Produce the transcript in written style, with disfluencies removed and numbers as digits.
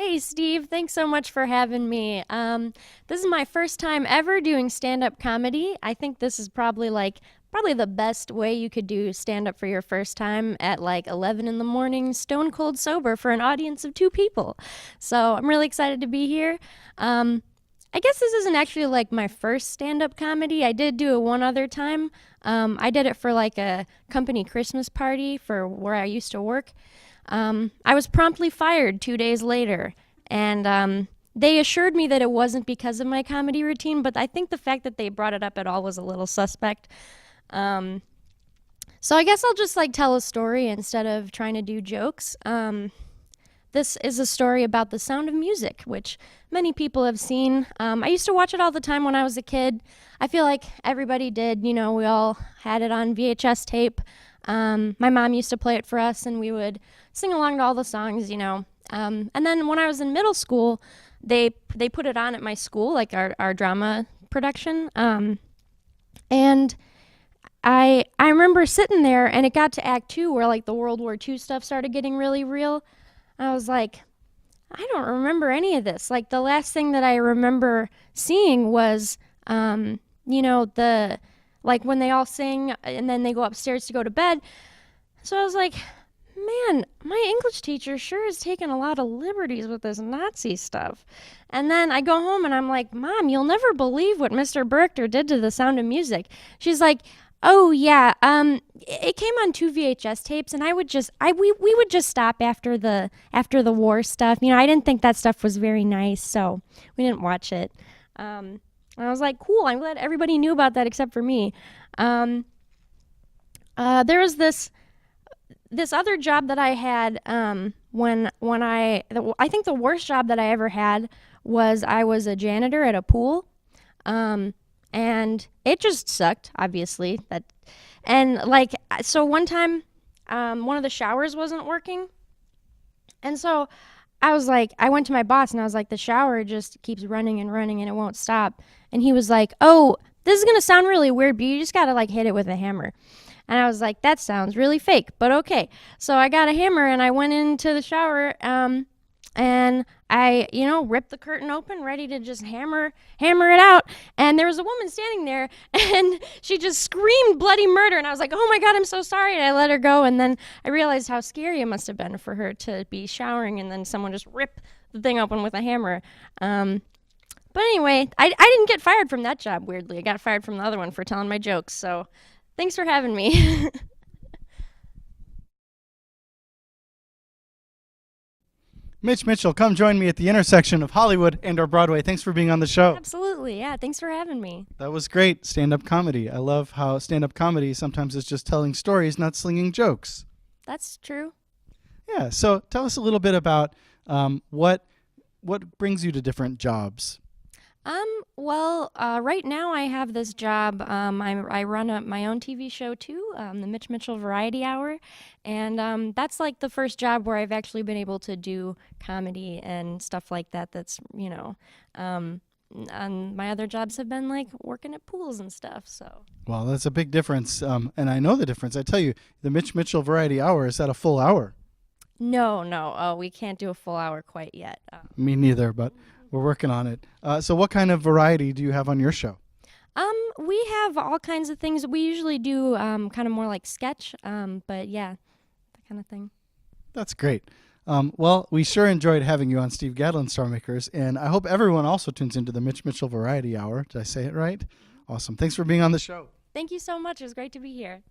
Hey Steve, thanks so much for having me. This is my first time ever doing stand-up comedy. I think this is probably the best way you could do stand-up for your first time at like 11 in the morning, stone cold sober for an audience of two people. So I'm really excited to be here. Um, I guess this isn't actually like my first stand-up comedy. I did do it one other time. I did it for like a company Christmas party for where I used to work. I was promptly fired 2 days later, and they assured me that it wasn't because of my comedy routine, but I think the fact that they brought it up at all was a little suspect. Um, so I guess I'll just like tell a story instead of trying to do jokes. This is a story about The Sound of Music, which many people have seen. I used to watch it all the time when I was a kid. I feel like everybody did. We all had it on VHS tape. My mom used to play it for us, and we would sing along to all the songs. And then when I was in middle school, they put it on at my school, like our drama production. And I remember sitting there, and it got to Act Two, where like the World War II stuff started getting really real. I was like, I don't remember any of this. Like the last thing that I remember seeing was, the like when they all sing and then they go upstairs to go to bed. So I was like, man, my English teacher sure is taking a lot of liberties with this Nazi stuff. And then I go home and I'm like, Mom, you'll never believe what Mr. Berchter did to The Sound of Music. She's like, oh yeah, it came on two VHS tapes, and we would just stop after the war stuff. I didn't think that stuff was very nice, so we didn't watch it. And I was like, cool, I'm glad everybody knew about that except for me. There was this other job that I had I think the worst job that I ever had was I was a janitor at a pool. And it just sucked, obviously. So one time, one of the showers wasn't working, and so I went to my boss and I was like, the shower just keeps running and running and it won't stop. And he was like, oh, this is gonna sound really weird, but you just gotta like hit it with a hammer. And I was like, that sounds really fake, but okay. So I got a hammer and I went into the shower, and I, ripped the curtain open, ready to just hammer it out. And there was a woman standing there, and she just screamed bloody murder. And I was like, oh my God, I'm so sorry. And I let her go. And then I realized how scary it must have been for her to be showering and then someone just rip the thing open with a hammer. But anyway, I didn't get fired from that job, weirdly. I got fired from the other one for telling my jokes. So thanks for having me. Mitch Mitchell, come join me at the intersection of Hollywood and or Broadway. Thanks for being on the show. Absolutely. Yeah. Thanks for having me. That was great. Stand-up comedy. I love how stand-up comedy sometimes is just telling stories, not slinging jokes. That's true. Yeah. So tell us a little bit about what brings you to different jobs. Right now I have this job. I run my own TV show too, the Mitch Mitchell Variety Hour, and that's like the first job where I've actually been able to do comedy and stuff like that. And my other jobs have been like working at pools and stuff. So. Well, that's a big difference, and I know the difference. I tell you, the Mitch Mitchell Variety Hour is at a full hour. No. Oh, we can't do a full hour quite yet. Me neither, but we're working on it. So what kind of variety do you have on your show? We have all kinds of things. We usually do kind of more like sketch, but yeah, that kind of thing. That's great. Well, we sure enjoyed having you on Steve Gadlin Star Makers, and I hope everyone also tunes into the Mitch Mitchell Variety Hour. Did I say it right? Awesome. Thanks for being on the show. Thank you so much. It was great to be here.